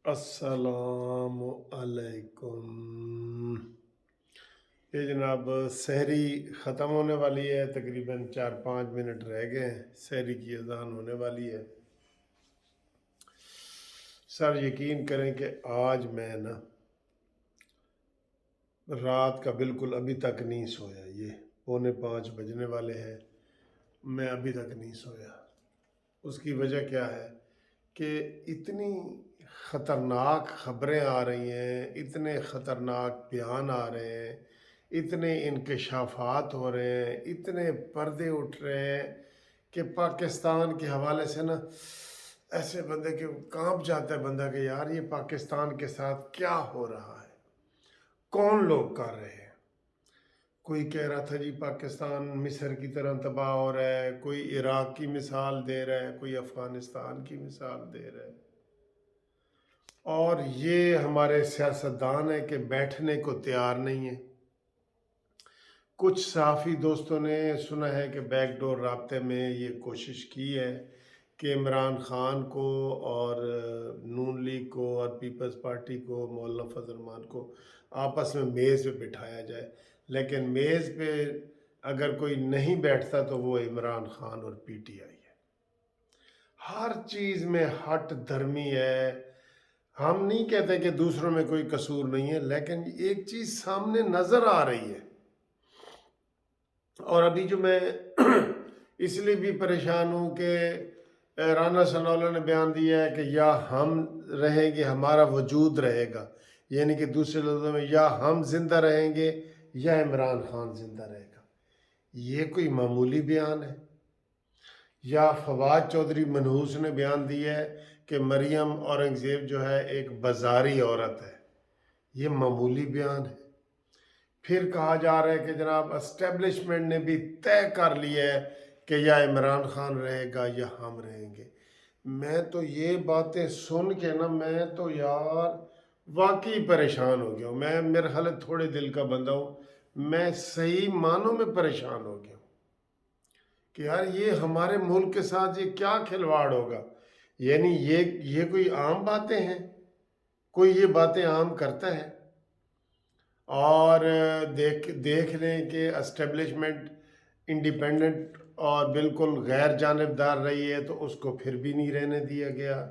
السلام علیکم۔ یہ جناب سحری ختم ہونے والی ہے، تقریباً 4-5 منٹ رہ گئے ہیں، سحری کی اذان ہونے والی ہے۔ سر یقین کریں کہ آج میں رات کا بالکل ابھی تک نہیں سویا، یہ 4:45 بجنے والے ہیں، میں ابھی تک نہیں سویا۔ اس کی وجہ کیا ہے کہ اتنی خطرناک خبریں آ رہی ہیں، اتنے خطرناک بیان آ رہے ہیں، اتنے انکشافات ہو رہے ہیں، اتنے پردے اٹھ رہے ہیں کہ پاکستان کے حوالے سے ایسے بندے کے کانپ جاتا ہے بندہ کہ یار یہ پاکستان کے ساتھ کیا ہو رہا ہے، کون لوگ کر رہے ہیں۔ کوئی کہہ رہا تھا جی پاکستان مصر کی طرح تباہ ہو رہا ہے، کوئی عراق کی مثال دے رہا ہے، کوئی افغانستان کی مثال دے رہا ہے، اور یہ ہمارے سیاستدان ہیں کہ بیٹھنے کو تیار نہیں ہیں۔ کچھ صحافی دوستوں نے سنا ہے کہ بیک ڈور رابطے میں یہ کوشش کی ہے کہ عمران خان کو اور نون لیگ کو اور پیپلز پارٹی کو، مولانا فضل الرحمان کو آپس میں میز پہ بٹھایا جائے، لیکن میز پہ اگر کوئی نہیں بیٹھتا تو وہ عمران خان اور پی ٹی آئی ہے۔ ہر چیز میں ہٹ دھرمی ہے۔ ہم نہیں کہتے کہ دوسروں میں کوئی قصور نہیں ہے، لیکن ایک چیز سامنے نظر آ رہی ہے، اور ابھی جو میں اس لیے بھی پریشان ہوں کہ رانا ثناء اللہ نے بیان دیا ہے کہ یا ہم رہیں گے، ہمارا وجود رہے گا، یعنی کہ دوسرے لفظوں میں یا ہم زندہ رہیں گے یا عمران خان زندہ رہے گا۔ یہ کوئی معمولی بیان ہے؟ یا فواد چودھری منحوس نے بیان دیا ہے کہ مریم اورنگزیب جو ہے ایک بازاری عورت ہے، یہ معمولی بیان ہے؟ پھر کہا جا رہا ہے کہ جناب اسٹیبلشمنٹ نے بھی طے کر لیا ہے کہ یا عمران خان رہے گا یا ہم رہیں گے۔ میں تو یہ باتیں سن کے میں تو یار واقعی پریشان ہو گیا ہوں۔ میرے خیال ہے تھوڑے دل کا بندہ ہوں، میں صحیح معنوں میں پریشان ہو گیا ہوں کہ یار یہ ہمارے ملک کے ساتھ یہ کیا کھلواڑ ہوگا۔ یعنی یہ کوئی عام باتیں ہیں؟ کوئی یہ باتیں عام کرتا ہے؟ اور دیکھ لیں کہ اسٹیبلشمنٹ انڈیپینڈنٹ اور بالکل غیر جانبدار رہی ہے تو اس کو پھر بھی نہیں رہنے دیا گیا،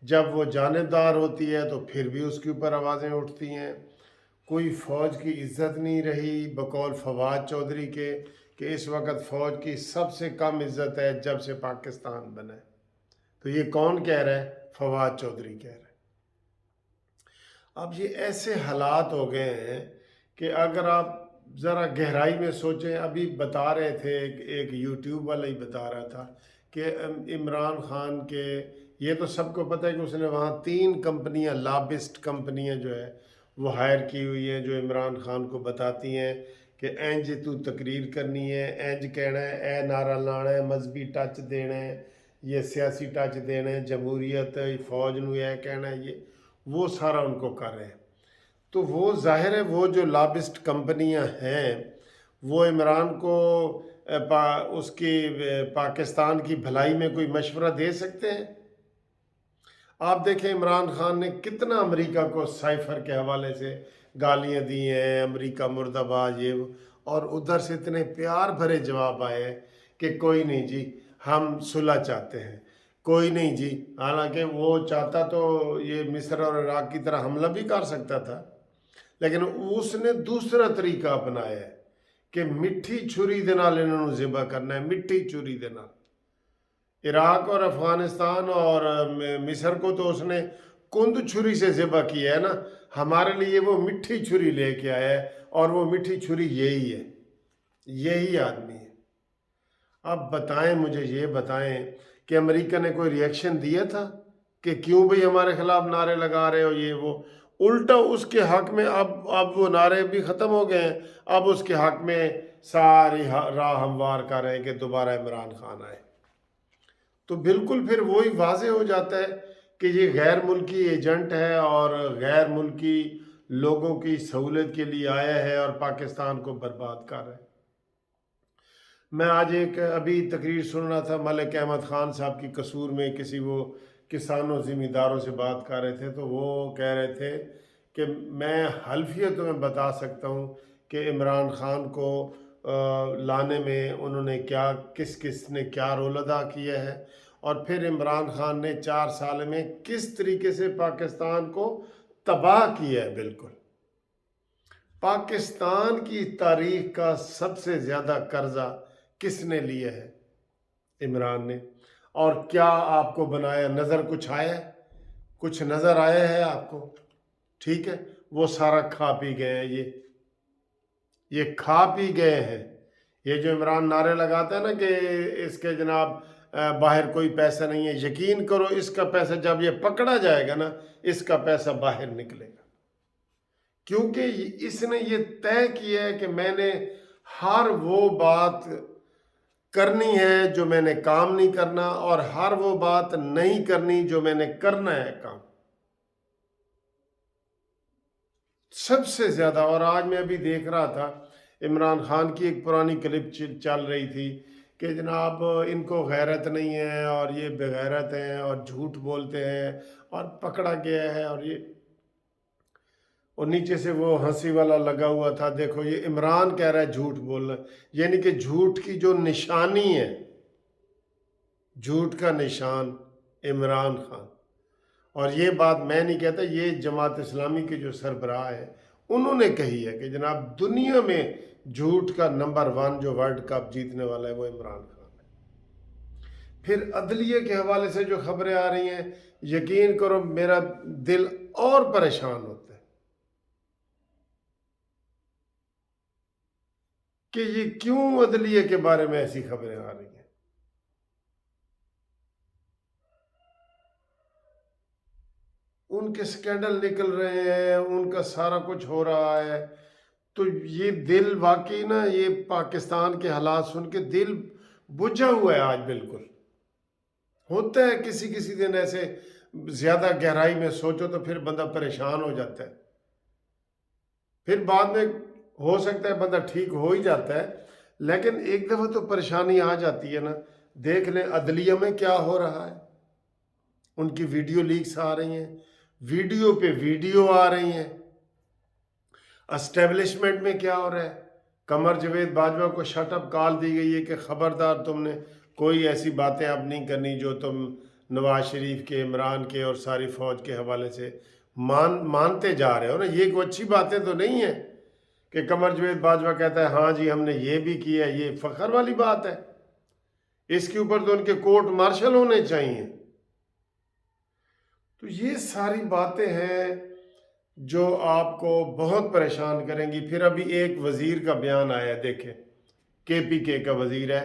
جب وہ جانبدار ہوتی ہے تو پھر بھی اس کے اوپر آوازیں اٹھتی ہیں۔ کوئی فوج کی عزت نہیں رہی، بقول فواد چودھری کے کہ اس وقت فوج کی سب سے کم عزت ہے جب سے پاکستان بنا ہے۔ تو یہ کون کہہ رہا ہے؟ فواد چودھری کہہ رہا ہے۔ اب یہ ایسے حالات ہو گئے ہیں کہ اگر آپ ذرا گہرائی میں سوچیں، ابھی بتا رہے تھے ایک یوٹیوب والا ہی بتا رہا تھا کہ عمران خان کے، یہ تو سب کو پتہ ہے کہ اس نے وہاں 3 کمپنیاں، لابسٹ کمپنیاں جو ہے وہ ہائر کی ہوئی ہیں، جو عمران خان کو بتاتی ہیں کہ اینج تو تقریر کرنی ہے، اینج کہنا ہے، اے نعرہ لانا ہے، مذہبی ٹچ دینا ہے، یہ سیاسی ٹچ دینا ہے، جمہوریت فوج نو یہ کہنا ہے، یہ وہ سارا ان کو کر رہے ہیں۔ تو وہ ظاہر ہے وہ جو لابسٹ کمپنیاں ہیں وہ عمران کو اس کی پاکستان کی بھلائی میں کوئی مشورہ دے سکتے ہیں؟ آپ دیکھیں عمران خان نے کتنا امریکہ کو سائفر کے حوالے سے گالیاں دی ہیں، امریکہ مرد آباد یہ وہ، اور ادھر سے اتنے پیار بھرے جواب آئے ہیں کہ کوئی نہیں جی ہم صلح چاہتے ہیں، کوئی نہیں جی۔ حالانکہ وہ چاہتا تو یہ مصر اور عراق کی طرح حملہ بھی کر سکتا تھا، لیکن اس نے دوسرا طریقہ اپنایا ہے کہ مٹھی چھری دے نال انہوں نے ذبح کرنا ہے، مٹھی چھری دے نال۔ عراق اور افغانستان اور مصر کو تو اس نے کند چھری سے ذبح کیا ہے نا، ہمارے لیے وہ مٹھی چھری لے کے آیا ہے، اور وہ مٹھی چھری یہی ہے، یہی آدمی ہے۔ اب بتائیں، مجھے یہ بتائیں کہ امریکہ نے کوئی ری ایکشن دیا تھا کہ کیوں بھئی ہمارے خلاف نعرے لگا رہے ہو یہ وہ؟ الٹا اس کے حق میں اب وہ نعرے بھی ختم ہو گئے ہیں، اب اس کے حق میں ساری راہ ہموار کر رہے ہیں کہ دوبارہ عمران خان آئے۔ تو بالکل پھر وہی واضح ہو جاتا ہے کہ یہ غیر ملکی ایجنٹ ہے اور غیر ملکی لوگوں کی سہولت کے لیے آیا ہے اور پاکستان کو برباد کر رہا ہے۔ میں آج ایک ابھی تقریر سن رہا تھا، ملک احمد خان صاحب کی قصور میں کسی وہ کسانوں ذمہ سے بات کر رہے تھے، تو وہ کہہ رہے تھے کہ میں حلفیہ تمہیں بتا سکتا ہوں کہ عمران خان کو لانے میں انہوں نے کس کس نے کیا رول ادا کیا ہے، اور پھر عمران خان نے 4 سال میں کس طریقے سے پاکستان کو تباہ کیا ہے۔ بالکل پاکستان کی تاریخ کا سب سے زیادہ قرضہ کس نے لیا ہے؟ عمران نے۔ اور کیا آپ کو بنایا؟ نظر کچھ آیا ہے؟ کچھ نظر آیا ہے آپ کو؟ ٹھیک ہے، وہ سارا کھا پی گئے ہیں، یہ کھا پی گئے ہیں۔ یہ جو عمران نعرے لگاتا ہے نا کہ اس کے جناب باہر کوئی پیسہ نہیں ہے، یقین کرو اس کا پیسہ جب یہ پکڑا جائے گا نا، اس کا پیسہ باہر نکلے گا، کیونکہ اس نے یہ طے کیا ہے کہ میں نے ہر وہ بات کرنی ہے جو میں نے کام نہیں کرنا، اور ہر وہ بات نہیں کرنی جو میں نے کرنا ہے کام، سب سے زیادہ۔ اور آج میں ابھی دیکھ رہا تھا عمران خان کی ایک پرانی کلپ چل رہی تھی کہ جناب ان کو غیرت نہیں ہے اور یہ بغیرت ہیں اور جھوٹ بولتے ہیں اور پکڑا گیا ہے، اور نیچے سے وہ ہنسی والا لگا ہوا تھا، دیکھو یہ عمران کہہ رہا ہے جھوٹ بولنا، یعنی کہ جھوٹ کی جو نشانی ہے، جھوٹ کا نشان عمران خان۔ اور یہ بات میں نہیں کہتا، یہ جماعت اسلامی کے جو سربراہ ہیں انہوں نے کہی ہے کہ جناب دنیا میں جھوٹ کا نمبر 1 جو ورلڈ کپ جیتنے والا ہے وہ عمران خان ہے۔ پھر عدلیہ کے حوالے سے جو خبریں آ رہی ہیں، یقین کرو میرا دل اور پریشان ہوتا ہے کہ یہ کیوں عدلیہ کے بارے میں ایسی خبریں آ رہی ہیں۔ ان کے سکینڈل نکل رہے ہیں، ان کا سارا کچھ ہو رہا ہے، تو یہ دل واقعی نا، یہ پاکستان کے حالات سن کے دل بجھا ہوا ہے آج۔ بالکل ہوتا ہے کسی دن ایسے زیادہ گہرائی میں سوچو تو پھر بندہ پریشان ہو جاتا ہے، پھر بعد میں ہو سکتا ہے بندہ ٹھیک ہو ہی جاتا ہے، لیکن ایک دفعہ تو پریشانی آ جاتی ہے نا۔ دیکھ لیں عدلیہ میں کیا ہو رہا ہے، ان کی ویڈیو لیکس آ رہی ہیں، ویڈیو پہ ویڈیو آ رہی ہیں۔ اسٹیبلشمنٹ میں کیا ہو رہا ہے؟ قمر جاوید باجوہ کو شٹ اپ کال دی گئی ہے کہ خبردار تم نے کوئی ایسی باتیں اب نہیں کرنی جو تم نواز شریف کے، عمران کے اور ساری فوج کے حوالے سے مانتے جا رہے ہو نا۔ یہ کوئی اچھی باتیں تو نہیں ہیں کہ قمر جاوید باجوہ کہتا ہے ہاں جی ہم نے یہ بھی کیا، یہ فخر والی بات ہے۔ اس کے اوپر تو ان کے کورٹ مارشل ہونے چاہیے۔ تو یہ ساری باتیں ہیں جو آپ کو بہت پریشان کریں گی۔ پھر ابھی ایک وزیر کا بیان آیا، دیکھیں KPK کا وزیر ہے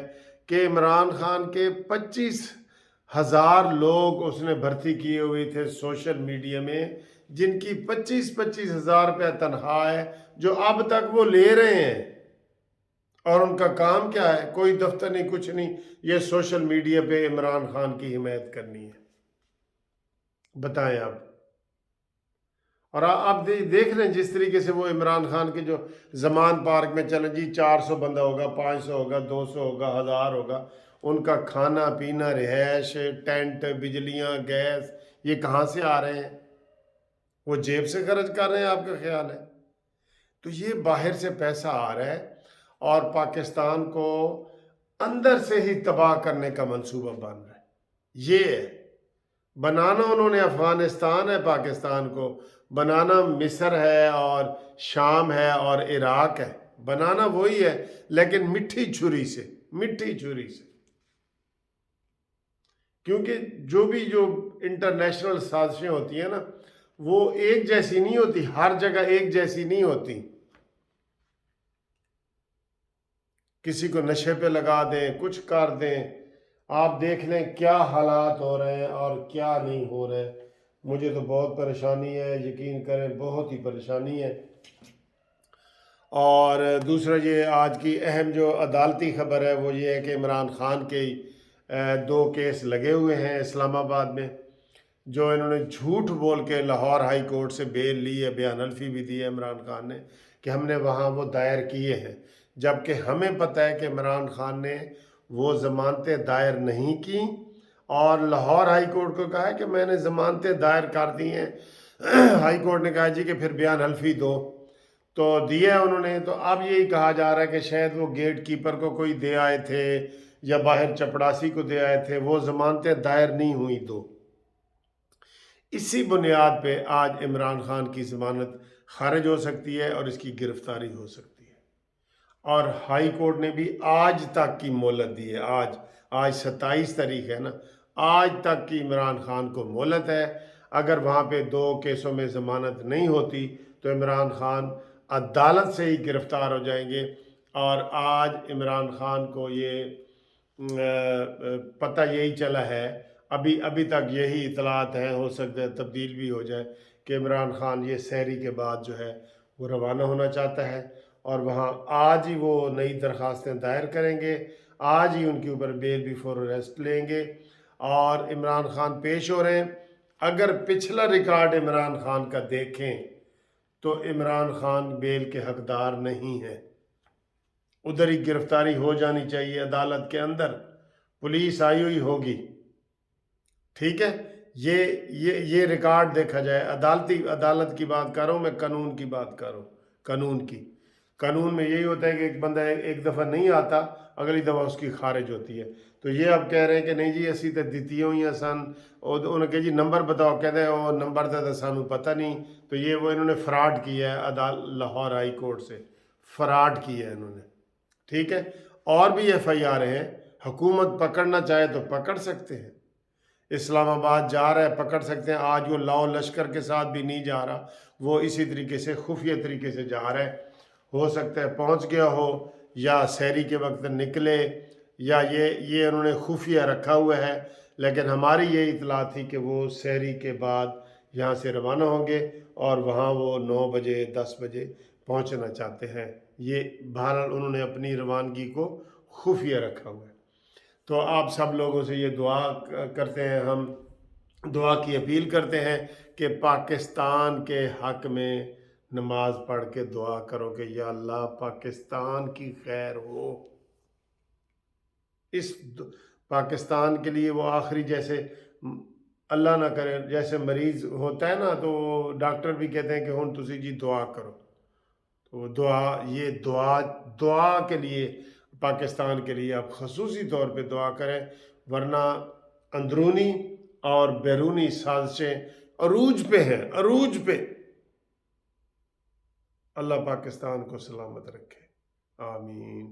کہ عمران خان کے 25,000 لوگ اس نے بھرتی کیے ہوئے تھے سوشل میڈیا میں، جن کی 25,000 روپے تنخواہ ہے جو اب تک وہ لے رہے ہیں، اور ان کا کام کیا ہے؟ کوئی دفتر نہیں، کچھ نہیں، یہ سوشل میڈیا پہ عمران خان کی حمایت کرنی ہے۔ بتائیں آپ۔ اور آپ دیکھ لیں جس طریقے سے وہ عمران خان کے جو زمان پارک میں چلیں جی 400 بندہ ہوگا، 500 ہوگا، 200 ہوگا، 1000 ہوگا، ان کا کھانا پینا، رہائش، ٹینٹ، بجلیاں، گیس، یہ کہاں سے آ رہے ہیں؟ وہ جیب سے خرچ کر رہے ہیں، آپ کا خیال ہے؟ تو یہ باہر سے پیسہ آ رہا ہے اور پاکستان کو اندر سے ہی تباہ کرنے کا منصوبہ بن رہا ہے۔ یہ ہے بنانا، انہوں نے افغانستان ہے، پاکستان کو بنانا مصر ہے اور شام ہے اور عراق ہے، بنانا وہی ہے، لیکن مٹھی چھری سے، مٹھی چھری سے۔ کیونکہ جو انٹرنیشنل سازشیں ہوتی ہیں نا، وہ ایک جیسی نہیں ہوتی، ہر جگہ ایک جیسی نہیں ہوتی۔ کسی کو نشے پہ لگا دیں، کچھ کر دیں، آپ دیکھ لیں کیا حالات ہو رہے ہیں اور کیا نہیں ہو رہے۔ مجھے تو بہت پریشانی ہے، یقین کریں بہت ہی پریشانی ہے۔ اور دوسرا یہ آج کی اہم جو عدالتی خبر ہے وہ یہ ہے کہ عمران خان کے 2 کیس لگے ہوئے ہیں اسلام آباد میں، جو انہوں نے جھوٹ بول کے لاہور ہائی کورٹ سے بیل لی ہے، بیان الفی بھی دی ہے عمران خان نے کہ ہم نے وہاں وہ دائر کیے ہیں، جبکہ ہمیں پتہ ہے کہ عمران خان نے وہ ضمانتیں دائر نہیں کی، اور لاہور ہائی کورٹ کو کہا ہے کہ میں نے ضمانتیں دائر کر دی ہیں۔ ہائی کورٹ نے کہا جی کہ پھر بیان حلفی دو، تو دیا ہے انہوں نے۔ تو اب یہی کہا جا رہا ہے کہ شاید وہ گیٹ کیپر کو کوئی دے آئے تھے یا باہر چپڑاسی کو دے آئے تھے، وہ ضمانتیں دائر نہیں ہوئی دو۔ اسی بنیاد پہ آج عمران خان کی ضمانت خارج ہو سکتی ہے اور اس کی گرفتاری ہو سکتی ہے۔ اور ہائی کورٹ نے بھی آج تک کی مہلت دی ہے۔ آج 27 تاریخ ہے نا، آج تک کی عمران خان کو مہلت ہے۔ اگر وہاں پہ 2 کیسوں میں ضمانت نہیں ہوتی تو عمران خان عدالت سے ہی گرفتار ہو جائیں گے۔ اور آج عمران خان کو یہ پتہ یہی چلا ہے، ابھی تک یہی اطلاعات ہیں، ہو سکتا ہے تبدیل بھی ہو جائے، کہ عمران خان یہ سحری کے بعد جو ہے وہ روانہ ہونا چاہتا ہے، اور وہاں آج ہی وہ نئی درخواستیں دائر کریں گے، آج ہی ان کے اوپر بیل بیفور اریسٹ لیں گے، اور عمران خان پیش ہو رہے ہیں۔ اگر پچھلا ریکارڈ عمران خان کا دیکھیں تو عمران خان بیل کے حقدار نہیں ہے، ادھر ہی گرفتاری ہو جانی چاہیے، عدالت کے اندر پولیس آئی ہوئی ہوگی، ٹھیک ہے۔ یہ ریکارڈ دیکھا جائے، عدالت کی بات کر رہا ہوں میں، قانون کی بات کر رہا ہوں، قانون میں یہی ہوتا ہے کہ ایک بندہ ایک دفعہ نہیں آتا، اگلی دفعہ اس کی خارج ہوتی ہے۔ تو یہ اب کہہ رہے ہیں کہ نہیں جی اسی تے دیتی ہوئی ہیں سن، اور انہوں نے کہا جی نمبر بتاؤ، کہتے ہیں وہ نمبر تو سانو پتہ نہیں۔ تو یہ وہ انہوں نے فراڈ کیا ہے، لاہور ہائی کورٹ سے فراڈ کیا ہے انہوں نے، ٹھیک ہے۔ اور بھی ایف آئی آر ہیں، حکومت پکڑنا چاہے تو پکڑ سکتے ہیں، اسلام آباد جا رہا ہے پکڑ سکتے ہیں، آج وہ لاؤ لشکر کے ساتھ بھی نہیں جا رہا، وہ اسی طریقے سے خفیہ طریقے سے جا رہا ہے، ہو سکتا ہے پہنچ گیا ہو یا سحری کے وقت نکلے، یا یہ انہوں نے خفیہ رکھا ہوا ہے، لیکن ہماری یہ اطلاع تھی کہ وہ سحری کے بعد یہاں سے روانہ ہوں گے اور وہاں وہ 9 بجے 10 بجے پہنچنا چاہتے ہیں۔ یہ بہرحال انہوں نے اپنی روانگی کو خفیہ رکھا ہوا ہے۔ تو آپ سب لوگوں سے یہ دعا کرتے ہیں، ہم دعا کی اپیل کرتے ہیں کہ پاکستان کے حق میں نماز پڑھ کے دعا کرو کہ یا اللہ پاکستان کی خیر ہو، اس پاکستان کے لیے وہ آخری، جیسے اللہ نہ کرے جیسے مریض ہوتا ہے نا تو ڈاکٹر بھی کہتے ہیں کہ ہن تسی جی دعا کرو، تو دعا کے لیے پاکستان کے لیے آپ خصوصی طور پہ دعا کریں، ورنہ اندرونی اور بیرونی سازشیں عروج پہ ہیں، عروج پہ۔ اللہ پاکستان کو سلامت رکھے، آمین۔